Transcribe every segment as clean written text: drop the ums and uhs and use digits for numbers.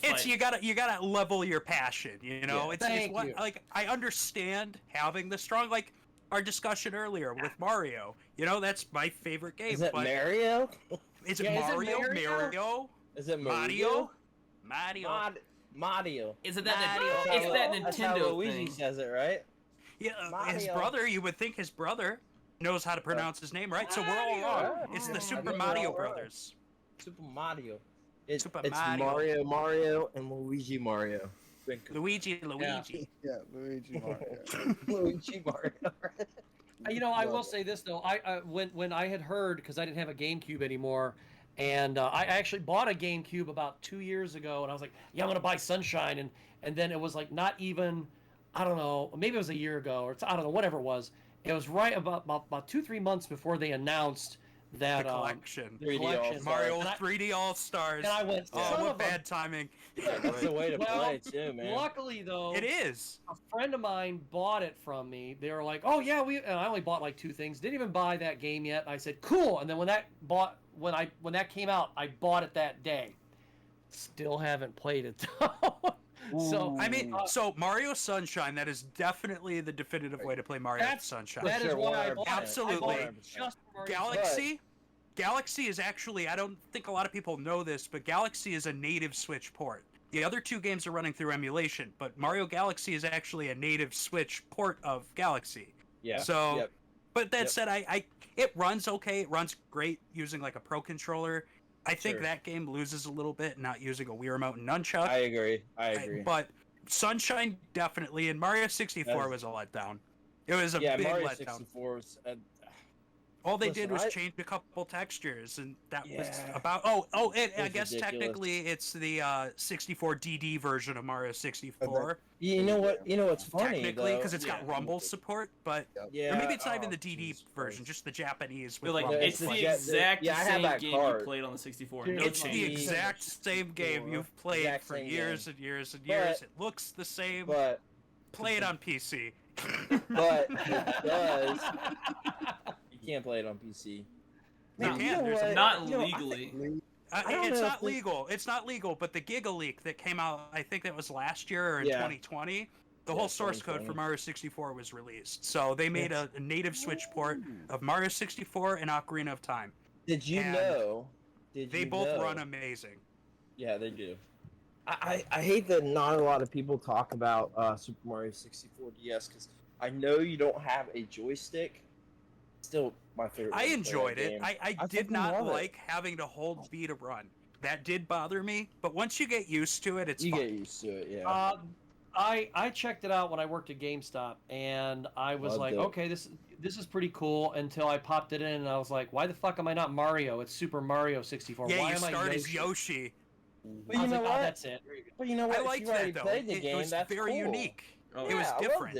It's you gotta level your passion. You know, it's what like I understand having the strong like our discussion earlier with Mario. You know, that's my favorite game. Is it Mario? Is it Mario? Mario? Is it Mario? Mario. Is it that? It's that Nintendo That's how Luigi thing. says it, right? Yeah, Mario. his brother. You would think his brother knows how to pronounce his name, right? So we're all wrong. It's the Super Mario Brothers. Super Mario. It's Mario, and Luigi Mario. Luigi. Yeah, Luigi Mario. Luigi Mario. You know, I will say this though. When I had heard, because I didn't have a GameCube anymore, and I actually bought a GameCube about 2 years ago, and I was like, yeah, I'm gonna buy Sunshine, and then it was like not even, I don't know, maybe it was a year ago, or I don't know, whatever it was. It was right about 2-3 months before they announced that the collection. 3D All-Stars. Mario 3D All-Stars. And I went, oh, what bad timing. Yeah, that's the way to play too, man. Luckily, though, it is. A friend of mine bought it from me. They were like, "Oh yeah, and I only bought like 2 things. Didn't even buy that game yet." I said, "Cool." And then when that came out, I bought it that day. Still haven't played it though. So I mean, so Mario Sunshine, that is definitely the definitive way to play Mario Sunshine. That is why I bought Absolutely. it. I bought it just for Mario Galaxy is actually, I don't think a lot of people know this, but Galaxy is a native Switch port. The other 2 games are running through emulation, but Mario Galaxy is actually a native Switch port of Galaxy. Yeah. So, but that said, it runs okay. It runs great using like a Pro controller. I think that game loses a little bit not using a Wii Remote and Nunchuck. I agree. But Sunshine definitely, and Mario 64 was a letdown. It was a big Mario letdown. 64 was, all they did was change a couple textures, and that was about. I guess ridiculous. Technically it's the 64 DD version of Mario 64. You know what? You know what's funny? Technically, because it's got Rumble support, but or maybe it's not even the DD version, just the Japanese. With like Rumble it's the support. exact same game you played on the 64. Dude, no It's the change. exact same game you've played for years and years and years. It looks the same. But play it on PC. But it does. You can't play it on PC. You can. Not legally. It's not legal. It's not legal. But the Giga Leak that came out, I think that was last year or in 2020. The whole source code for Mario 64 was released. So they made a native Switch port of Mario 64 and Ocarina of Time. Did you know? They both run amazing. Yeah, they do. I hate that not a lot of people talk about Super Mario 64 DS because I know you don't have a joystick. Still my favorite. I enjoyed it. I did not like it. having to hold B to run. That did bother me, but once you get used to it, it's fun. get used to it, yeah. I checked it out when I worked at GameStop, and I was like, okay, this is pretty cool. Until I popped it in, and I was like, why the fuck am I not Mario? It's Super Mario 64. Yeah, why you am start I as Yoshi. But you know what? That's it. But you know what? I liked that though. It was very unique. It was different.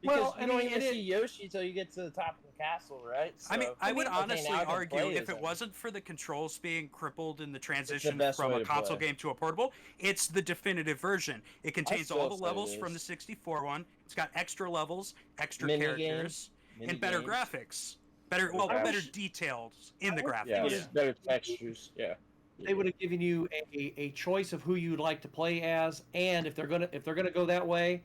Because you don't even see Yoshi until you get to the top of the castle, right? So, I mean, I would honestly argue if it it wasn't for the controls being crippled in the transition the from a console game to a portable, it's the definitive version. It contains all the levels from the 64 one. It's got extra levels, extra characters, and better graphics. Better details in the graphics. Yeah, better textures. Yeah. They would have given you a choice of who you'd like to play as, and if they're gonna go that way,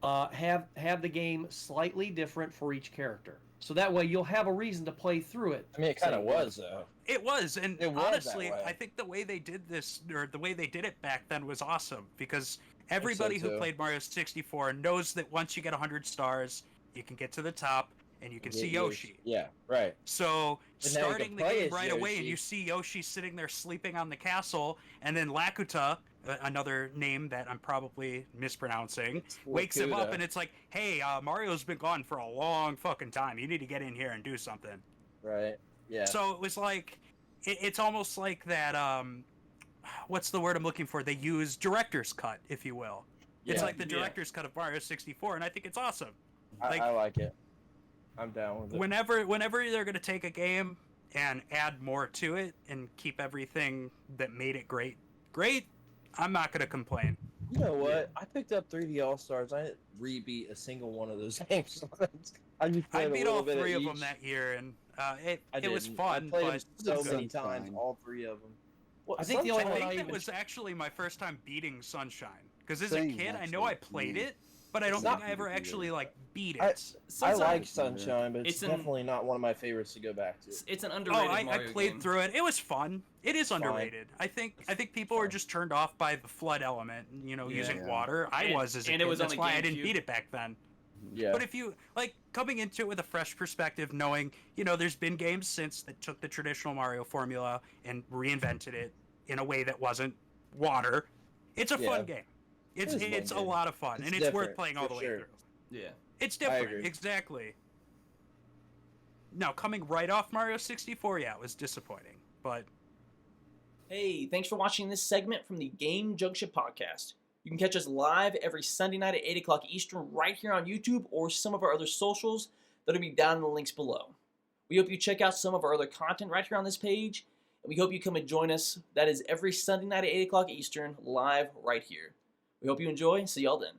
have the game slightly different for each character. So that way you'll have a reason to play through it. I mean, it kind of was though. It was, and honestly, I think the way they did this, or the way they did it back then, was awesome because everybody who played Mario 64 knows that once you get 100 stars, you can get to the top and you can see Yoshi. Yeah, right. So starting the game right away, and you see Yoshi sitting there sleeping on the castle, and then Lakuta, another name that I'm probably mispronouncing, wakes him up, and it's like, hey, Mario's been gone for a long fucking time. You need to get in here and do something. Right. Yeah. So it was like, it's almost like that. What's the word I'm looking for? They use director's cut, if you will. Yeah. It's like the director's cut of Mario 64, and I think it's awesome. I like it. I'm down with it. Whenever they're going to take a game and add more to it and keep everything that made it great, I'm not going to complain. You know what? I picked up 3D All-Stars. I didn't re-beat a single one of those games. I beat all 3 of them that year, and it was fun. I played them so many times, all 3 of them. Well, I think the only I one think I that even... was actually my first time beating Sunshine. Because as Same, a kid, I know I played it, but I don't think I ever actually like beat it. I like Sunshine, but it's It's definitely not one of my favorites to go back to. It's an underrated I Mario played game. through it. It was fun. It is Fine. underrated. I think people are just turned off by the flood element, using Yeah. water. I was as a kid. it was on That's the why I didn't GameCube. beat it back then. Yeah. But if you coming into it with a fresh perspective, knowing there's been games since that took the traditional Mario formula and reinvented it in a way that wasn't water, it's a fun game. It's a lot of fun, and it's worth playing all the way through. Yeah. It's I different, agree. exactly. Now, coming right off Mario 64, it was disappointing, but Hey, thanks for watching this segment from the Game Junction Podcast. You can catch us live every Sunday night at 8 o'clock Eastern right here on YouTube or some of our other socials that'll be down in the links below. We hope you check out some of our other content right here on this page, and we hope you come and join us. That is every Sunday night at 8 o'clock Eastern, live right here. We hope you enjoy. See y'all then.